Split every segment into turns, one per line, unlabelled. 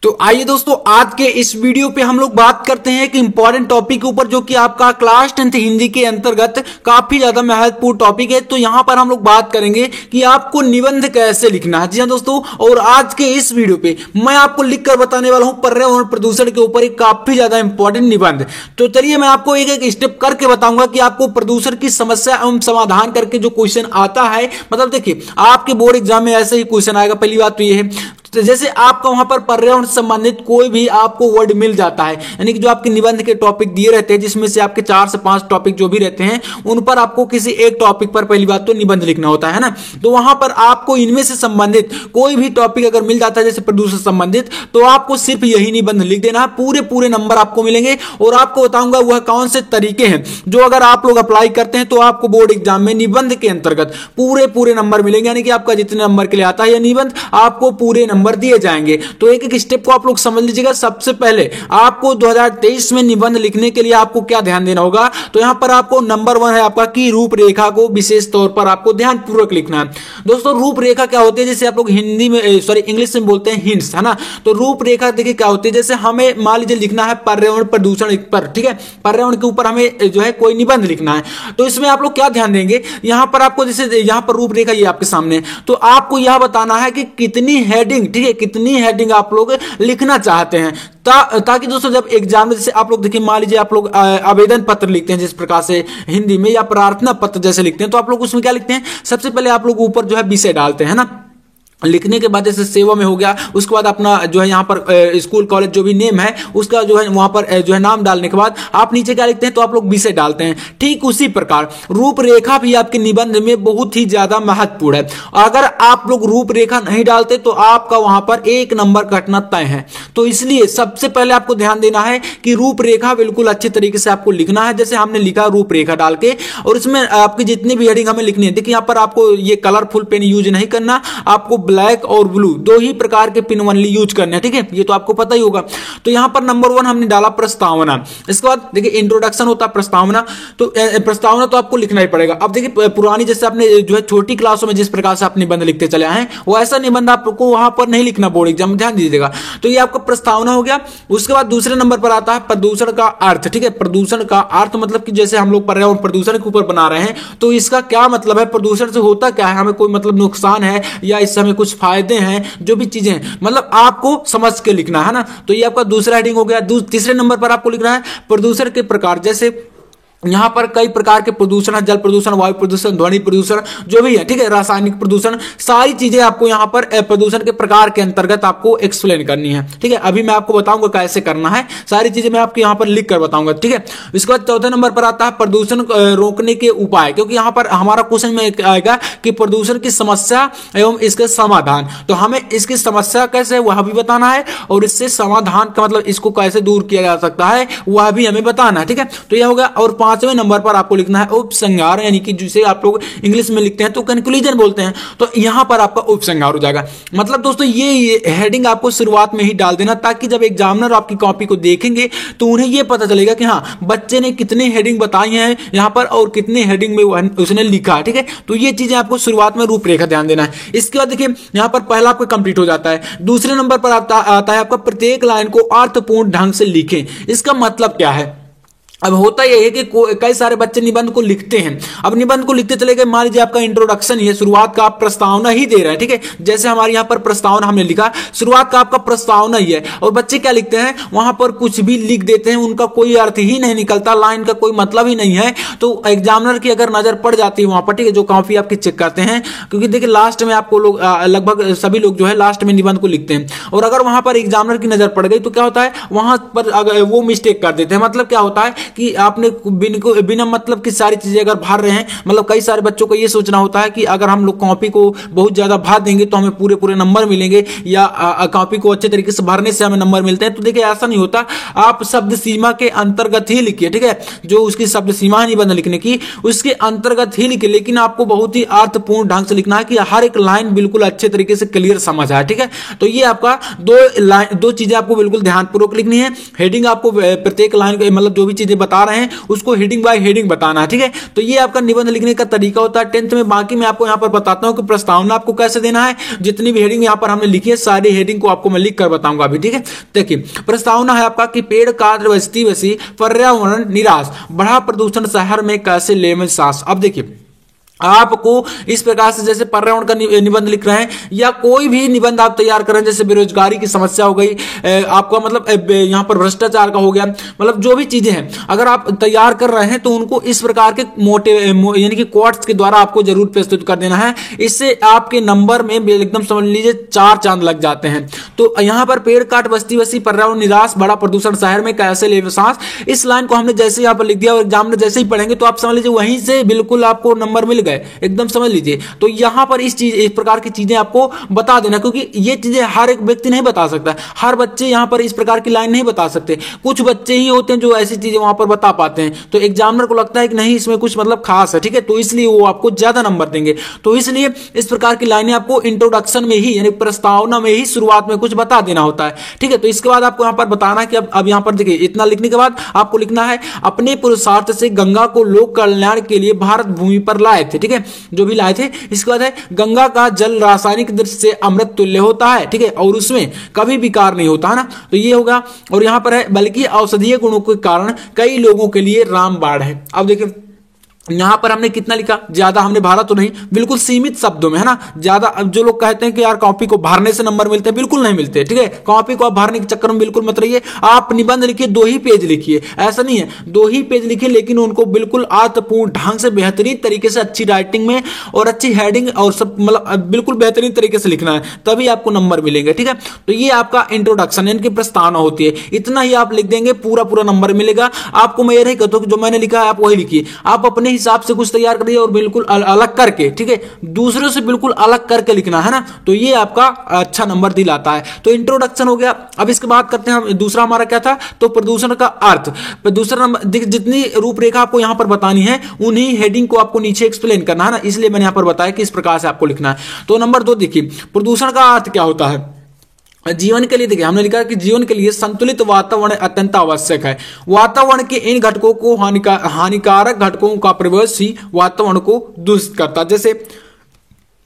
तो आइए दोस्तों, आज के इस वीडियो पे हम लोग बात करते हैं कि इंपॉर्टेंट टॉपिक के ऊपर, जो कि आपका क्लास 10th हिंदी के अंतर्गत काफी ज्यादा महत्वपूर्ण टॉपिक है। तो यहां पर हम लोग बात करेंगे कि आपको निबंध कैसे लिखना है। जी हाँ दोस्तों, और आज के इस वीडियो पे मैं आपको लिखकर बताने वाला हूं पर्यावरण प्रदूषण के ऊपर एक काफी ज्यादा इंपॉर्टेंट निबंध। तो चलिए मैं आपको एक एक स्टेप करके बताऊंगा कि आपको प्रदूषण की समस्या एवं समाधान करके जो क्वेश्चन आता है, मतलब देखिए आपके बोर्ड एग्जाम में ऐसे ही क्वेश्चन आएगा। पहली बात तो ये है, तो जैसे आपका वहां पर पर्यावरण से संबंधित कोई भी आपको वर्ड मिल जाता है, यानी कि जो आपके निबंध के टॉपिक दिए रहते हैं, जिसमें से आपके 4 से 5 टॉपिक जो भी रहते हैं, उन पर आपको किसी एक टॉपिक पर पहली बात तो निबंध लिखना होता है ना। तो वहां पर आपको इनमें से संबंधित कोई भी टॉपिक अगर मिल जाता है, जैसे प्रदूषण संबंधित, तो आपको सिर्फ यही निबंध लिख देना है। पूरे नंबर आपको मिलेंगे और आपको बताऊंगा वह कौन से तरीके हैं जो अगर आप लोग अप्लाई करते हैं तो आपको बोर्ड एग्जाम में निबंध के अंतर्गत पूरे नंबर मिलेंगे, यानी कि आपका जितने नंबर के लिए आता है यह निबंध, आपको पूरे नंबर दिए जाएंगे। तो एक एक स्टेप को आप लोग समझ लीजिएगा। सबसे पहले आपको 2023 में निबंध लिखने के लिए आपको क्या ध्यान देना होगा, तो यहां पर आपको नंबर 1 है आपका कि रूपरेखा को विशेष तौर पर आपको ध्यानपूर्वक लिखना है। दोस्तों रूपरेखा क्या होती है, जैसे आप लोग हिंदी में इंग्लिश में बोलते हैं हिंट्स, है ना। तो रूपरेखा देखिए क्या होती है, जैसे हमें मान लीजिए लिखना है पर्यावरण प्रदूषण पर, ठीक है, पर्यावरण के ऊपर हमें जो है कोई निबंध लिखना है। तो इसमें आप लोग क्या ध्यान देंगे, यहां पर आपको जैसे यहां पर रूपरेखा ये आपके सामने, तो आपको यह बताना है कि कितनी हेडिंग, ठीक है, कितनी हेडिंग आप लोग लिखना चाहते हैं, ताकि दोस्तों जब एग्जाम में जैसे आप लोग देखिए, मान लीजिए आप लोग आवेदन पत्र लिखते हैं जिस प्रकार से हिंदी में, या प्रार्थना पत्र जैसे लिखते हैं, तो आप लोग उसमें क्या लिखते हैं, सबसे पहले आप लोग ऊपर जो है विषय डालते हैं ना। लिखने के बाद जैसे सेवा में हो गया, उसके बाद अपना जो है यहाँ पर स्कूल कॉलेज जो भी नेम है उसका जो है वहां पर जो है नाम डालने के बाद आप नीचे क्या लिखते हैं, तो आप लोग विषय डालते हैं। ठीक उसी प्रकार रूपरेखा भी आपके निबंध में बहुत ही ज्यादा महत्वपूर्ण है। अगर आप लोग रूपरेखा नहीं डालते तो आपका वहां पर 1 नंबर कटना तय है। तो इसलिए सबसे पहले आपको ध्यान देना है कि रूपरेखा बिल्कुल अच्छे तरीके से आपको लिखना है, जैसे हमने लिखा रूपरेखा डाल के। और इसमें आपकी जितनी भी हेडिंग हमें लिखनी है, देखिए यहाँ पर आपको ये कलरफुल पेन यूज नहीं करना, आपको ब्लैक और ब्लू 2 ही प्रकार के पिन ओनली यूज करने हैं, ठीक है, ये तो आपको पता ही होगा। तो यहां पर नंबर 1 हमने डाला प्रस्तावना। इसके बाद देखिए इंट्रोडक्शन होता है प्रस्तावना, तो प्रस्तावना तो आपको लिखना ही पड़ेगा। अब देखिए पुरानी जैसे आपने जो है छोटी क्लासों में जिस प्रकार से आप निबंध लिखते चले आए हैं, वो ऐसा निबंध आपको वहां पर नहीं लिखना बोर्ड एग्जाम में, ध्यान दीजिएगा। तो ये आपका प्रस्तावना हो गया। उसके बाद दूसरे नंबर पर आता है प्रदूषण का अर्थ, ठीक है। प्रदूषण का अर्थ मतलब कि जैसे हम लोग पर्यावरण प्रदूषण के ऊपर बना रहे हैं, तो इसका क्या मतलब है, प्रदूषण से होता क्या है, हमें कोई मतलब नुकसान है या इससे हमें कुछ फायदे हैं, जो भी चीजें हैं, मतलब आपको समझ के लिखना है ना। तो ये आपका दूसरा हेडिंग हो गया। तीसरे नंबर पर आपको लिखना है प्रदूषण के प्रकार, जैसे यहां पर कई प्रकार के प्रदूषण है, जल प्रदूषण, वायु प्रदूषण, ध्वनि प्रदूषण, जो भी है, ठीक है, रासायनिक प्रदूषण, सारी चीजें आपको यहां पर प्रदूषण के प्रकार के अंतर्गत आपको एक्सप्लेन करनी है, ठीक है। अभी मैं आपको बताऊंगा कैसे करना है, सारी चीजें मैं आपको यहां पर लिख कर बताऊंगा, ठीक है। इसके बाद चौथे नंबर पर आता है प्रदूषण रोकने के उपाय, क्योंकि यहां पर हमारा क्वेश्चन में आएगा कि प्रदूषण की समस्या एवं इसके समाधान। तो हमें इसकी समस्या कैसे वह भी बताना है, और इससे समाधान का मतलब इसको कैसे दूर किया जा सकता है वह भी हमें बताना है, ठीक है। तो यह होगा। और 5वें नंबर पर आपको लिखना है उपसंहार, यानी कि जिसे आप लोग इंग्लिश में लिखते हैं तो कंक्लूजन बोलते हैं, तो यहां पर आपका उपसंहार हो जाएगा। मतलब दोस्तों ये हेडिंग आपको शुरुआत में ही डाल देना, ताकि जब एग्जामिनर आपकी कॉपी को देखेंगे तो उन्हें यह पता चलेगा कि हाँ बच्चे ने कितने हेडिंग बताई हैं यहां पर और कितने हेडिंग में उसने लिखा है, ठीक है। तो ये चीजें आपको शुरुआत में रूपरेखा ध्यान देना है। इसके बाद देखिए यहां पर पहला आपको कंप्लीट हो जाता है। दूसरे नंबर पर आता है आपका प्रत्येक लाइन को अर्थपूर्ण ढंग से लिखें। इसका मतलब क्या है, अब होता यह है कि कई सारे बच्चे निबंध को लिखते हैं। अब निबंध को लिखते चले गए, मान लीजिए आपका इंट्रोडक्शन ही है, शुरुआत का आप प्रस्तावना ही दे रहे हैं, ठीक है। जैसे हमारे यहाँ पर प्रस्तावना हमने लिखा, शुरुआत का आपका प्रस्तावना ही है, और बच्चे क्या लिखते हैं, वहां पर कुछ भी लिख देते हैं, उनका कोई अर्थ ही नहीं निकलता, लाइन का कोई मतलब ही नहीं है। तो एग्जामिनर की अगर नजर पड़ जाती है वहां पर, ठीक है, जो कॉपी आपकी चेक करते हैं, क्योंकि देखिए लास्ट में आपको लोग लगभग सभी लोग जो है लास्ट में निबंध को लिखते हैं, और अगर वहां पर एग्जामिनर की नजर पड़ गई तो क्या होता है, वहां पर अगर वो मिस्टेक कर देते हैं। मतलब क्या होता है कि आपने बिना मतलब की सारी चीजें अगर भर रहे हैं, मतलब कई सारे बच्चों को यह सोचना होता है कि अगर हम लोग कॉपी को बहुत ज्यादा भर देंगे तो हमें पूरे नंबर मिलेंगे, या कॉपी को अच्छे तरीके से भरने से हमें नंबर मिलते हैं। तो देखिए ऐसा नहीं होता, आप शब्द सीमा के अंतर्गत ही लिखिए, ठीक है, जो उसकी शब्द सीमा नहीं बंद लिखने की, उसके अंतर्गत ही लिखिए, लेकिन आपको बहुत ही अर्थपूर्ण ढंग से लिखना है कि हर एक लाइन बिल्कुल अच्छे तरीके से क्लियर समझ आए, ठीक है। तो ये आपका दो चीजें आपको बिल्कुल ध्यानपूर्वक लिखनी है। हेडिंग आपको प्रत्येक लाइन मतलब जो भी चीजें बता रहे हैं उसको हेडिंग बाय हेडिंग बताना है, ठीक है। तो ये आपका निबंध लिखने का तरीका होता है 10th में। बाकी मैं आपको यहाँ पर बताता हूँ कि प्रस्तावना आपको कैसे देना है। जितनी भी हेडिंग यहाँ पर हमने लिखी है सारी हेडिंग को आपको मैं लिख कर बताऊंगा अभी, ठीक है। देखिए प्रस्तावना है आपका कि पेड़ काट बस्ती बसी पर्यावरण निराश, बढ़ा प्रदूषण शहर में कैसे ले में सांस। अब देखिए आपको इस प्रकार से जैसे पर्यावरण का निबंध लिख रहे हैं या कोई भी निबंध आप तैयार कर रहे हैं, जैसे बेरोजगारी की समस्या हो गई, आपका मतलब यहाँ पर भ्रष्टाचार का हो गया, मतलब जो भी चीजें हैं अगर आप तैयार कर रहे हैं तो उनको इस प्रकार के मोटे यानी कि कोट्स के द्वारा आपको जरूर प्रस्तुत कर देना है। इससे आपके नंबर में एकदम समझ लीजिए 4 चांद लग जाते हैं। तो यहाँ पर पेड़ काट बस्ती बसी पर्यावरण निराश, बड़ा प्रदूषण शहर में कैसे ले सांस, इस लाइन को हमने जैसे यहाँ पर लिख दिया और एग्जाम में जैसे ही पढ़ेंगे तो आप समझ लीजिए वहीं से बिल्कुल आपको नंबर मिल एकदम समझ लीजिए। तो यहां पर इस प्रकार की चीजें आपको बता देना, क्योंकि ये चीजें हर एक व्यक्ति नहीं बता सकता, हर बच्चे यहां पर इस प्रकार की लाइन नहीं बता सकते। कुछ बच्चे ही होते हैं जो ऐसी चीजें वहां पर बता पाते हैं, तो एग्जामिनर को लगता है कि नहीं इसमें कुछ मतलब खास है, ठीक है, तो इसलिए वो आपको ज्यादा नंबर देंगे। तो इसलिए इस प्रकार की लाइनें आपको इंट्रोडक्शन में ही यानी प्रस्तावना में ही शुरुआत में कुछ बता देना होता है, ठीक है। तो इसके बाद आपको यहां पर बताना है कि अब यहां पर देखिए इतना लिखने के बाद आपको लिखना है अपने पुरुषार्थ से गंगा को लोक कल्याण के लिए भारत भूमि पर लाए थे, ठीक है, जो भी लाए थे। इसके बाद है गंगा का जल रासायनिक दृष्टि से अमृत तुल्य होता है, ठीक है, और उसमें कभी विकार नहीं होता है ना, तो ये होगा। और यहां पर है बल्कि औषधीय गुणों के कारण कई लोगों के लिए रामबाण है। अब देखिए यहां पर हमने कितना लिखा, ज्यादा हमने भरा तो नहीं, बिल्कुल सीमित शब्दों में है ना। ज्यादा अब जो लोग कहते हैं कि यार कॉपी को भरने से नंबर मिलते हैं, बिल्कुल नहीं मिलते, ठीक है। कॉपी को आप भरने के चक्कर में बिल्कुल मत रहिए। आप निबंध लिखिए 2 ही पेज लिखिए, ऐसा नहीं है 2 ही पेज लिखिए, लेकिन उनको बिल्कुल अर्थपूर्ण ढंग से बेहतरीन तरीके से अच्छी राइटिंग में और अच्छी हेडिंग और सब मतलब बिल्कुल बेहतरीन तरीके से लिखना है, तभी आपको नंबर मिलेंगे, ठीक है। तो ये आपका इंट्रोडक्शन यानी कि प्रस्तावना होती है, इतना ही आप लिख देंगे पूरा नंबर मिलेगा आपको। मैं ये नहीं कहता कि जो मैंने लिखा है आप वही लिखिए, आप अपने हिसाब से कुछ तैयार करिए और बिल्कुल अलग करके, ठीक है, दूसरों से बिल्कुल अलग करके लिखना है ना, तो ये आपका अच्छा नंबर दिलाता है। तो इंट्रोडक्शन हो गया। अब इसके बाद करते हैं दूसरा हमारा क्या था, तो प्रदूषण का अर्थ। दूसरा नंबर जितनी रूपरेखा आपको यहां पर बतानी है उन्हीं हेडिंग को आपको नीचे एक्सप्लेन करना है ना, इसलिए मैंने यहां पर बताया कि इस प्रकार से आपको लिखना है। तो नंबर 2 देखिए प्रदूषण का अर्थ क्या होता है जीवन के लिए। देखिए हमने लिखा कि जीवन के लिए संतुलित वातावरण अत्यंत आवश्यक है। वातावरण के इन घटकों को हानिकारक घटकों का प्रवेश ही वातावरण को दूषित करता है। जैसे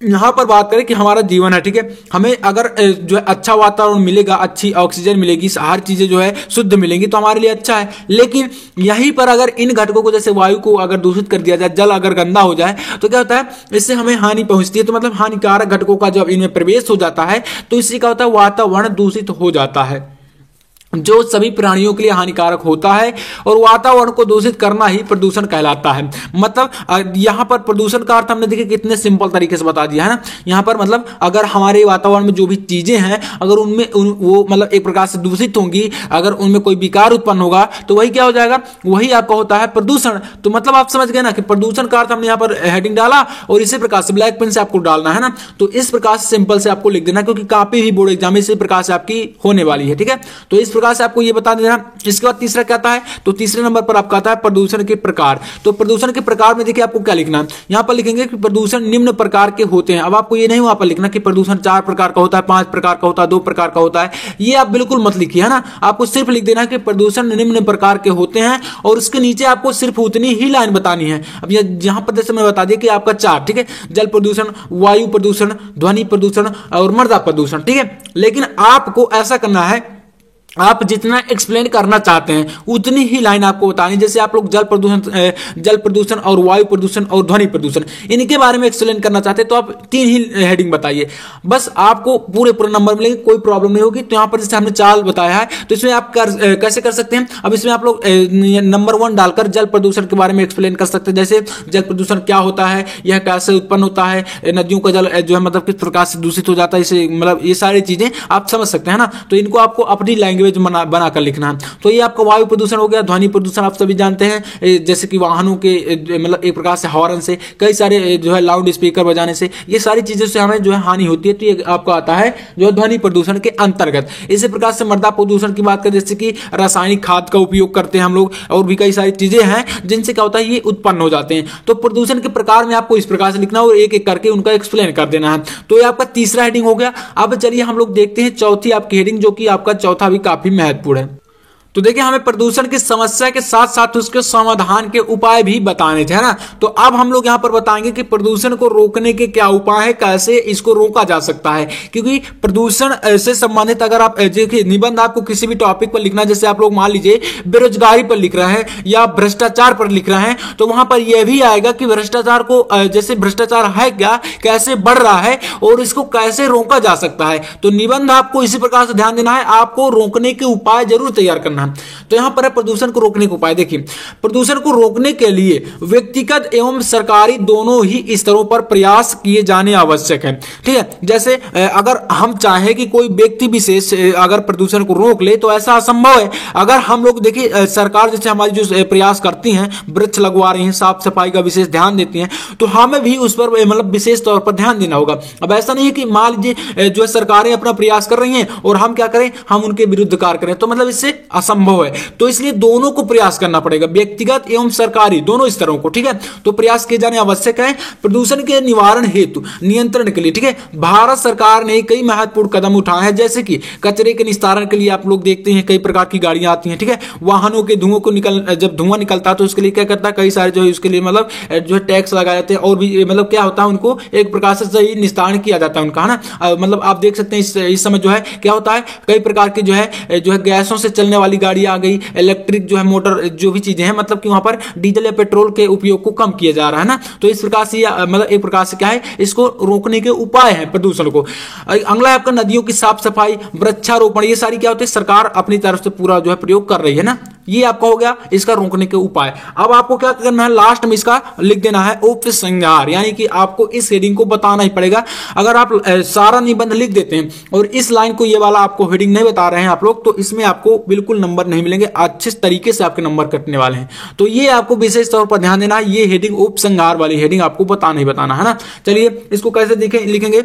यहां पर बात करें कि हमारा जीवन है, ठीक है, हमें अगर जो है अच्छा वातावरण मिलेगा, अच्छी ऑक्सीजन मिलेगी, हर चीजें जो है शुद्ध मिलेंगी तो हमारे लिए अच्छा है। लेकिन यहीं पर अगर इन घटकों को जैसे वायु को अगर दूषित कर दिया जाए, जल अगर गंदा हो जाए तो क्या होता है, इससे हमें हानि पहुंचती है। तो मतलब हानिकारक घटकों का जब इनमें प्रवेश हो जाता है तो इससे क्या होता है, वातावरण दूषित हो जाता है, जो सभी प्राणियों के लिए हानिकारक होता है। और वातावरण को दूषित करना ही प्रदूषण कहलाता है। मतलब यहां पर प्रदूषण का अर्थ हमने देखिए कितने सिंपल तरीके से बता दिया है ना। यहां पर मतलब अगर हमारे वातावरण में जो भी चीजें हैं अगर उनमें वो मतलब एक प्रकार से दूषित होंगी, अगर उनमें कोई विकार उत्पन्न होगा तो वही क्या हो जाएगा, वही आपका होता है प्रदूषण। तो मतलब आप समझ गए ना कि प्रदूषण का अर्थ हमने यहाँ पर हेडिंग डाला और इसी प्रकार से ब्लैक पेन से आपको डालना है ना। तो इस प्रकार से सिंपल से आपको लिख देना, क्योंकि काफी भी बोर्ड एग्जाम इसी प्रकार से आपकी होने वाली है, ठीक है। तो इस प्रकार से आपको ये बता देना। इसके बाद तीसरा क्या आता है, तो तीसरे नंबर पर आपका आता है प्रदूषण के प्रकार। तो प्रदूषण के प्रकार में देखिए आपको क्या लिखना है, यहां पर लिखेंगे कि प्रदूषण निम्न प्रकार के होते हैं। अब आपको ये नहीं वहां पर लिखना कि प्रदूषण 4 प्रकार का होता है, 5 प्रकार का होता है, 2 प्रकार का होता है, ये आप बिल्कुल मत लिखिए, है ना। आपको सिर्फ लिख देना कि प्रदूषण निम्न प्रकार के होते हैं और उसके नीचे आपको सिर्फ उतनी ही लाइन बतानी है। अब यहां पर जैसे मैं बता दिया कि आपका 4, ठीक है, जल प्रदूषण, वायु प्रदूषण, ध्वनि प्रदूषण और मृदा प्रदूषण, ठीक है। लेकिन आपको ऐसा करना है, आप जितना एक्सप्लेन करना चाहते हैं उतनी ही लाइन आपको बतानी। जैसे आप लोग जल प्रदूषण और वायु प्रदूषण और ध्वनि प्रदूषण इनके बारे में एक्सप्लेन करना चाहते हैं तो आप 3 ही हेडिंग बताइए, बस आपको पूरे नंबर मिलेंगे, कोई प्रॉब्लम नहीं होगी। तो यहां पर जैसे हमने चाल बताया है तो इसमें आप कैसे कर सकते हैं। अब इसमें आप लोग नंबर 1 डालकर जल प्रदूषण के बारे में एक्सप्लेन कर सकते हैं। जैसे जल प्रदूषण क्या होता है, यह कैसे उत्पन्न होता है, नदियों का जल जो है मतलब किस प्रकार से दूषित हो जाता है, इसे मतलब ये सारी चीजें आप समझ सकते हैं ना। तो इनको आपको अपनी लैंग्वेज बनाकर लिखना है। तो ये आपका वायु प्रदूषण हो गया। ध्वनि प्रदूषण आप सभी जानते हैं, जैसे कि वाहनों के मतलब एक प्रकार से हॉर्न से, कई सारे जो है लाउड स्पीकर बजाने से, ये सारी चीजों से हमें जो है हानि होती है। तो ये आपका आता है जो ध्वनि प्रदूषण के अंतर्गत। इसी प्रकार से मृदा प्रदूषण की बात करें, जैसे कि रासायनिक खाद का उपयोग करते हैं हम लोग, और भी कई सारी चीजें हैं जिनसे क्या होता है ये उत्पन्न हो जाते हैं। तो प्रदूषण के प्रकार में आपको इस प्रकार से लिखना और एक एक करके उनका एक्सप्लेन कर देना है। तो ये आपका तीसरा हेडिंग हो गया। अब चलिए हम लोग देखते हैं चौथी आपकी हेडिंग, जो कि आपका चौथा भी काफी महत्वपूर्ण है। तो देखिए हमें प्रदूषण की समस्या के साथ साथ उसके समाधान के उपाय भी बताने थे, है ना। तो अब हम लोग यहाँ पर बताएंगे कि प्रदूषण को रोकने के क्या उपाय है, कैसे इसको रोका जा सकता है। क्योंकि प्रदूषण से संबंधित अगर आप देखिए निबंध आपको किसी भी टॉपिक पर लिखना है, जैसे आप लोग मान लीजिए बेरोजगारी पर लिख रहे हैं या भ्रष्टाचार पर लिख रहे हैं, तो वहां पर यह भी आएगा कि भ्रष्टाचार को जैसे भ्रष्टाचार है क्या, कैसे बढ़ रहा है और इसको कैसे रोका जा सकता है। तो निबंध आपको इसी प्रकार से ध्यान देना है, आपको रोकने के उपाय जरूर तैयार करना। तो यहां पर है प्रदूषण को रोकने के उपाय। देखिए प्रदूषण को रोकने के लिए व्यक्तिगत एवं सरकारी दोनों ही स्तरों पर प्रयास किए जाने आवश्यक है, ठीक है। जैसे अगर हम चाहें कि कोई व्यक्ति विशेष अगर प्रदूषण को रोक ले तो ऐसा असंभव है। अगर हम लोग देखिए सरकार जैसे हमारी जो प्रयास करती हैं, वृक्ष लगवा रही हैं, साफ सफाई का विशेष ध्यान देती हैं, तो हमें भी उस पर मतलब विशेष तौर पर ध्यान देना होगा। अब ऐसा नहीं है कि मान लीजिए जो सरकारें अपना प्रयास कर रही हैं और हम क्या करें, हम उनके विरुद्ध कार्य करें, तो मतलब इससे असंभव है। तो इसलिए दोनों को प्रयास करना पड़ेगा, व्यक्तिगत एवं सरकारी दोनों स्तरों को, ठीक है। तो प्रयास किए जाने आवश्यक है प्रदूषण के निवारण हेतु, नियंत्रण के लिए, ठीक है। भारत सरकार ने कई महत्वपूर्ण कदम उठाए हैं, जैसे कि कचरे के निस्तारण के लिए आप लोग देखते हैं कई प्रकार की गाड़ियां आती हैं, ठीक है। वाहनों के धुओं को जब धुआं निकलता है तो उसके लिए क्या करता है, कई सारे जो है उसके लिए मतलब जो है टैक्स लगाए जाते हैं और भी मतलब क्या होता है, उनको एक प्रकार से सही निस्तारण किया जाता है उनका, है ना। मतलब आप देख सकते हैं इस समय जो है क्या होता है, कई प्रकार की जो है गैसों से चलने वाली गाड़ी आ गई, इलेक्ट्रिक जो है मोटर जो भी चीजें हैं, मतलब कि वहां पर डीजल या पेट्रोल के उपयोग को कम किया जा रहा है ना। तो इस प्रकार से मतलब एक प्रकार से क्या है, इसको रोकने के उपाय है प्रदूषण को। अगला है आपका नदियों की साफ सफाई, वृक्षारोपण, ये सारी क्या होती है सरकार अपनी तरफ से पूरा जो है प्रयोग कर रही है ना। ये आपका हो गया इसका रोकने के उपाय। अब आपको क्या करना है, लास्ट में इसका लिख देना है उपसंहार, यानी कि आपको इस हेडिंग को बताना ही पड़ेगा। अगर आप सारा निबंध लिख देते हैं और इस लाइन को ये वाला आपको हेडिंग नहीं बता रहे हैं आप लोग, तो इसमें आपको बिल्कुल नंबर नहीं मिलेंगे, अच्छे तरीके से आपके नंबर कटने वाले हैं। तो ये आपको विशेष तौर पर ध्यान देना है, ये हेडिंग उपसंहार वाली हेडिंग आपको बताना ही बताना है ना। चलिए इसको कैसे लिखेंगे,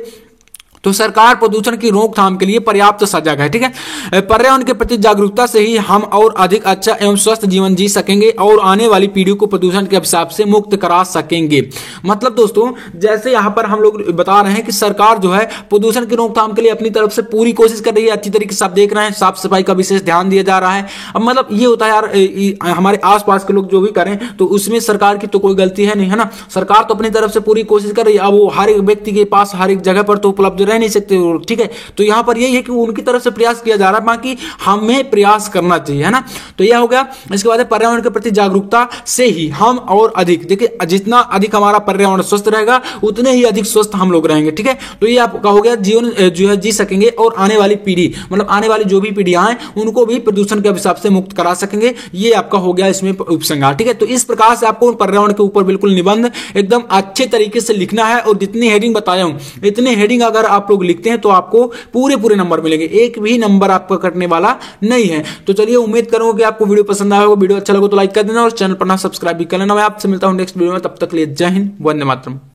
तो सरकार प्रदूषण की रोकथाम के लिए पर्याप्त सजग है, ठीक है। पर्यावरण के प्रति जागरूकता से ही हम और अधिक अच्छा एवं स्वस्थ जीवन जी सकेंगे और आने वाली पीढ़ी को प्रदूषण के अभिशाप से मुक्त करा सकेंगे। मतलब दोस्तों जैसे यहाँ पर हम लोग बता रहे हैं कि सरकार जो है प्रदूषण की रोकथाम के लिए अपनी तरफ से पूरी कोशिश कर रही है, अच्छी तरीके से आप देख रहे हैं, साफ सफाई का विशेष ध्यान दिया जा रहा है। अब मतलब ये होता है यार, हमारे आसपास के लोग जो भी करें तो उसमें सरकार की तो कोई गलती है नहीं, है ना। सरकार तो अपनी तरफ से पूरी कोशिश कर रही है। अब वो हर एक व्यक्ति के पास हर एक जगह पर तो उपलब्ध रह नहीं सकते, ठीक है। तो यहां पर यही है कि उनकी तरफ से प्रयास किया जा रहा है, बाकी हमें प्रयास करना चाहिए, है ना। तो यह हो गया। इसके बाद पर्यावरण के प्रति जागरूकता से ही हम और अधिक, देखिए जितना अधिक हमारा पर्यावरण स्वस्थ रहेगा उतने ही अधिक स्वस्थ हम लोग रहेंगे, ठीक है। तो ये आपका हो गया जीवन जो है जी सकेंगे और आने वाली पीढ़ी मतलब आने वाली जो भी पीढ़ियां हैं उनको भी प्रदूषण के अभिशाप से मुक्त करा सकेंगे। ये आपका हो गया इसमें उपसंहार, ठीक है। तो इस प्रकार से आपको पर्यावरण के ऊपर बिल्कुल निबंध एकदम अच्छे तरीके से लिखना है और जितनी हेडिंग बताया हूं इतने हेडिंग अगर आप लोग लिखते हैं तो आपको पूरे नंबर मिलेंगे, एक भी नंबर आपका कटने वाला नहीं है। तो चलिए उम्मीद करूंगा कि आपको वीडियो पसंद आया होगा। वीडियो अच्छा लगे तो लाइक कर देना और चैनल पर ना सब्सक्राइब भी कर लेना। मैं आपसे मिलता हूं नेक्स्ट वीडियो में, तब तक के लिए जय हिंद, वंदे मातरम।